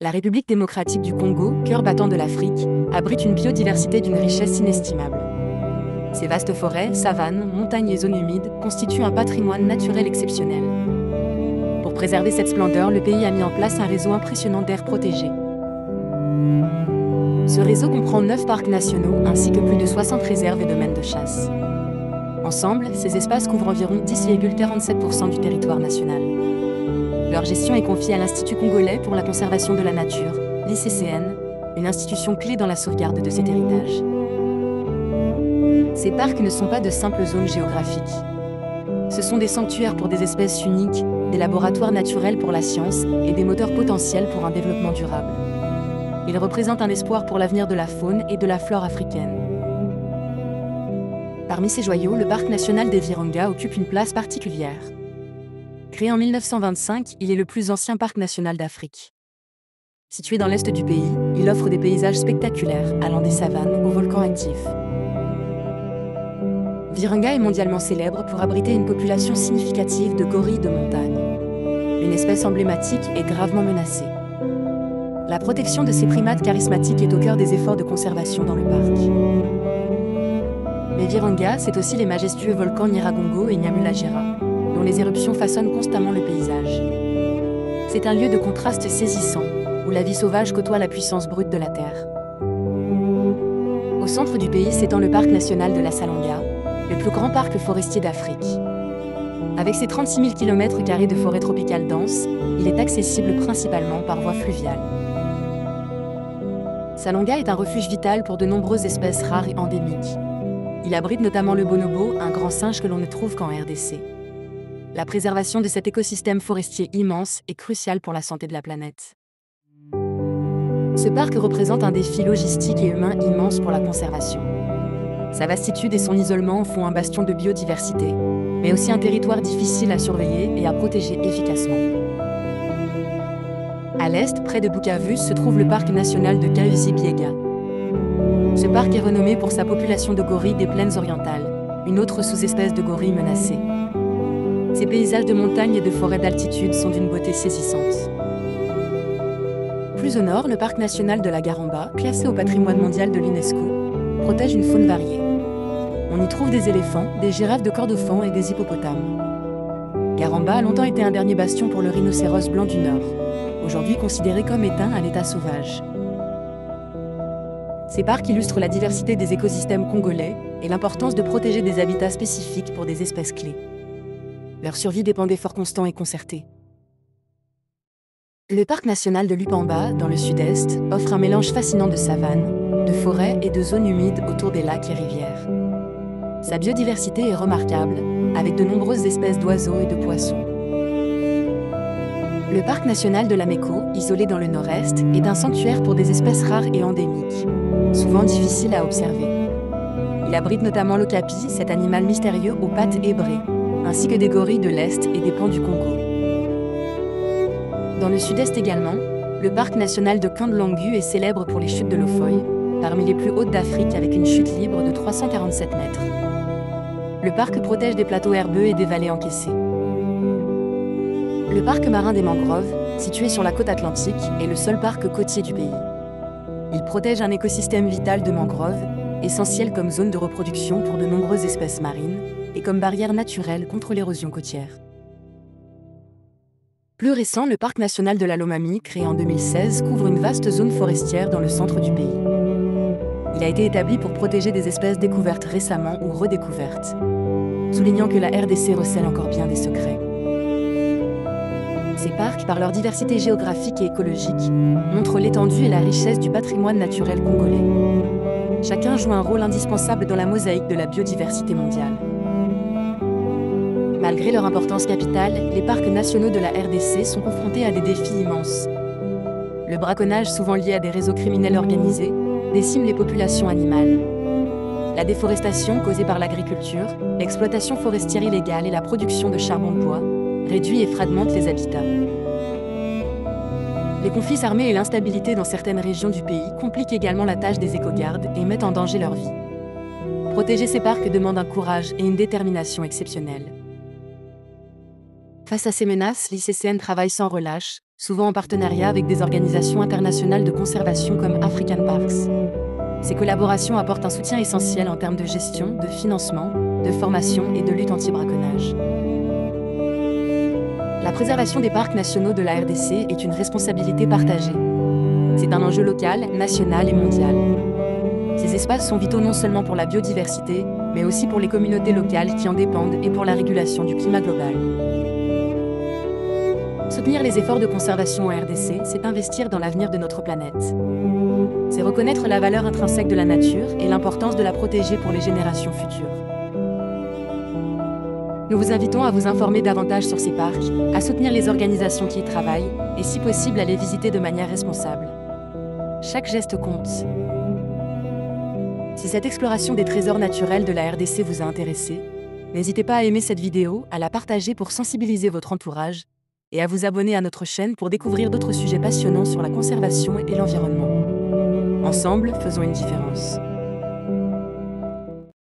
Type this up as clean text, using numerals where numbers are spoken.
La République démocratique du Congo, cœur battant de l'Afrique, abrite une biodiversité d'une richesse inestimable. Ses vastes forêts, savanes, montagnes et zones humides constituent un patrimoine naturel exceptionnel. Pour préserver cette splendeur, le pays a mis en place un réseau impressionnant d'aires protégées. Ce réseau comprend 9 parcs nationaux ainsi que plus de 60 réserves et domaines de chasse. Ensemble, ces espaces couvrent environ 10,47% du territoire national. Leur gestion est confiée à l'Institut congolais pour la conservation de la nature, l'ICCN, une institution clé dans la sauvegarde de cet héritage. Ces parcs ne sont pas de simples zones géographiques. Ce sont des sanctuaires pour des espèces uniques, des laboratoires naturels pour la science et des moteurs potentiels pour un développement durable. Ils représentent un espoir pour l'avenir de la faune et de la flore africaine. Parmi ces joyaux, le parc national des Virunga occupe une place particulière. Créé en 1925, il est le plus ancien parc national d'Afrique. Situé dans l'est du pays, il offre des paysages spectaculaires, allant des savanes aux volcans actifs. Virunga est mondialement célèbre pour abriter une population significative de gorilles de montagne. Une espèce emblématique est gravement menacée. La protection de ces primates charismatiques est au cœur des efforts de conservation dans le parc. Mais Virunga, c'est aussi les majestueux volcans Nyiragongo et Nyamulagera, dont les éruptions façonnent constamment le paysage. C'est un lieu de contraste saisissant, où la vie sauvage côtoie la puissance brute de la terre. Au centre du pays s'étend le parc national de la Salonga, le plus grand parc forestier d'Afrique. Avec ses 36 000 km² de forêt tropicale dense, il est accessible principalement par voie fluviale. Salonga est un refuge vital pour de nombreuses espèces rares et endémiques. Il abrite notamment le bonobo, un grand singe que l'on ne trouve qu'en RDC. La préservation de cet écosystème forestier immense est cruciale pour la santé de la planète. Ce parc représente un défi logistique et humain immense pour la conservation. Sa vastitude et son isolement en font un bastion de biodiversité, mais aussi un territoire difficile à surveiller et à protéger efficacement. À l'est, près de Bukavu, se trouve le parc national de Kahuzi-Biega. Ce parc est renommé pour sa population de gorilles des plaines orientales, une autre sous-espèce de gorille menacée. Ces paysages de montagnes et de forêts d'altitude sont d'une beauté saisissante. Plus au nord, le parc national de la Garamba, classé au patrimoine mondial de l'UNESCO, protège une faune variée. On y trouve des éléphants, des girafes de Kordofan et des hippopotames. Garamba a longtemps été un dernier bastion pour le rhinocéros blanc du Nord, aujourd'hui considéré comme éteint à l'état sauvage. Ces parcs illustrent la diversité des écosystèmes congolais et l'importance de protéger des habitats spécifiques pour des espèces clés. Leur survie dépend d'efforts constants et concertés. Le parc national de l'Upamba, dans le sud-est, offre un mélange fascinant de savanes, de forêts et de zones humides autour des lacs et rivières. Sa biodiversité est remarquable, avec de nombreuses espèces d'oiseaux et de poissons. Le parc national de l'Ameko, isolé dans le nord-est, est un sanctuaire pour des espèces rares et endémiques, souvent difficiles à observer. Il abrite notamment l'okapi, cet animal mystérieux aux pattes ébrées, ainsi que des gorilles de l'Est et des pans du Congo. Dans le sud-est également, le parc national de Kandlangu est célèbre pour les chutes de Lofoy, parmi les plus hautes d'Afrique avec une chute libre de 347 mètres. Le parc protège des plateaux herbeux et des vallées encaissées. Le parc marin des mangroves, situé sur la côte atlantique, est le seul parc côtier du pays. Il protège un écosystème vital de mangroves, essentiel comme zone de reproduction pour de nombreuses espèces marines, et comme barrière naturelle contre l'érosion côtière. Plus récent, le parc national de la Lomami, créé en 2016, couvre une vaste zone forestière dans le centre du pays. Il a été établi pour protéger des espèces découvertes récemment ou redécouvertes, soulignant que la RDC recèle encore bien des secrets. Ces parcs, par leur diversité géographique et écologique, montrent l'étendue et la richesse du patrimoine naturel congolais. Chacun joue un rôle indispensable dans la mosaïque de la biodiversité mondiale. Malgré leur importance capitale, les parcs nationaux de la RDC sont confrontés à des défis immenses. Le braconnage, souvent lié à des réseaux criminels organisés, décime les populations animales. La déforestation causée par l'agriculture, l'exploitation forestière illégale et la production de charbon de bois réduit et fragmente les habitats. Les conflits armés et l'instabilité dans certaines régions du pays compliquent également la tâche des écogardes et mettent en danger leur vie. Protéger ces parcs demande un courage et une détermination exceptionnels. Face à ces menaces, l'ICCN travaille sans relâche, souvent en partenariat avec des organisations internationales de conservation comme African Parks. Ces collaborations apportent un soutien essentiel en termes de gestion, de financement, de formation et de lutte anti-braconnage. La préservation des parcs nationaux de la RDC est une responsabilité partagée. C'est un enjeu local, national et mondial. Ces espaces sont vitaux non seulement pour la biodiversité, mais aussi pour les communautés locales qui en dépendent et pour la régulation du climat global. Soutenir les efforts de conservation en RDC, c'est investir dans l'avenir de notre planète. C'est reconnaître la valeur intrinsèque de la nature et l'importance de la protéger pour les générations futures. Nous vous invitons à vous informer davantage sur ces parcs, à soutenir les organisations qui y travaillent et si possible à les visiter de manière responsable. Chaque geste compte. Si cette exploration des trésors naturels de la RDC vous a intéressé, n'hésitez pas à aimer cette vidéo, à la partager pour sensibiliser votre entourage et à vous abonner à notre chaîne pour découvrir d'autres sujets passionnants sur la conservation et l'environnement. Ensemble, faisons une différence.